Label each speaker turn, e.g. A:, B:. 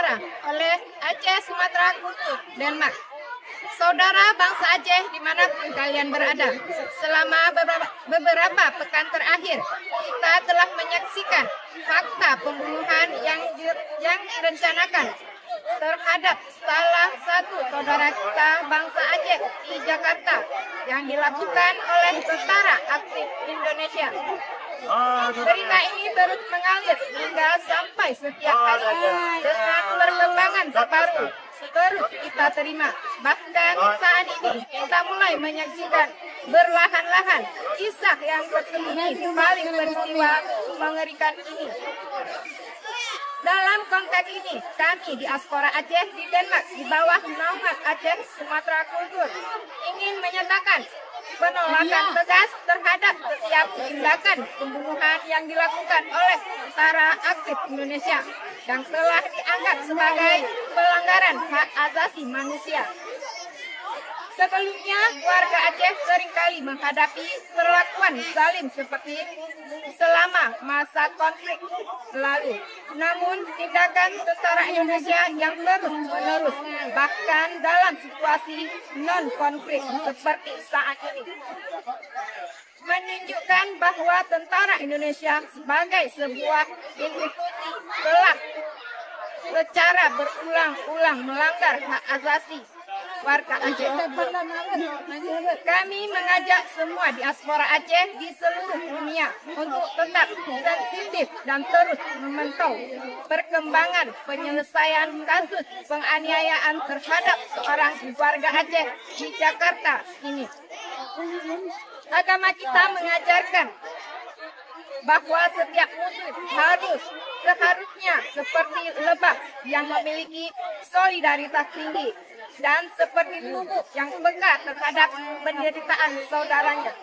A: Nusantara oleh Aceh Sumatera Kultur Denmark. Saudara bangsa Aceh dimanapun kalian berada, selama beberapa pekan terakhir kita telah menyaksikan fakta pembunuhan yang direncanakan terhadap salah satu saudara kita bangsa Aceh di Jakarta yang dilakukan oleh tentara aktif Indonesia. Berita ini terus mengalir hingga sampai setiap hari dengan perkembangan terbaru terus kita terima. Bahkan saat ini kita mulai menyaksikan berlahan-lahan kisah yang tersembunyi paling peristiwa mengerikan ini. Dalam konteks ini, kami diaspora Aceh di Denmark di bawah naungan Aceh Sumatera Kultur ingin menyatakan penolakan tegas terhadap setiap tindakan pembunuhan yang dilakukan oleh tentara aktif Indonesia yang telah dianggap sebagai pelanggaran hak asasi manusia. Sebelumnya, warga Aceh seringkali menghadapi perlakuan zalim seperti selama masa konflik lalu. Namun, tindakan tentara Indonesia yang terus-menerus, bahkan dalam situasi non-konflik seperti saat ini, menunjukkan bahwa tentara Indonesia sebagai sebuah institusi telah secara berulang-ulang melanggar hak asasi warga Aceh. Kami mengajak semua diaspora Aceh di seluruh dunia untuk tetap sensitif dan terus memantau perkembangan penyelesaian kasus penganiayaan terhadap seorang warga Aceh di Jakarta ini. Agama kita mengajarkan bahwa setiap muslim seharusnya seperti lebah yang memiliki solidaritas tinggi dan seperti tubuh yang peka terhadap penderitaan saudaranya.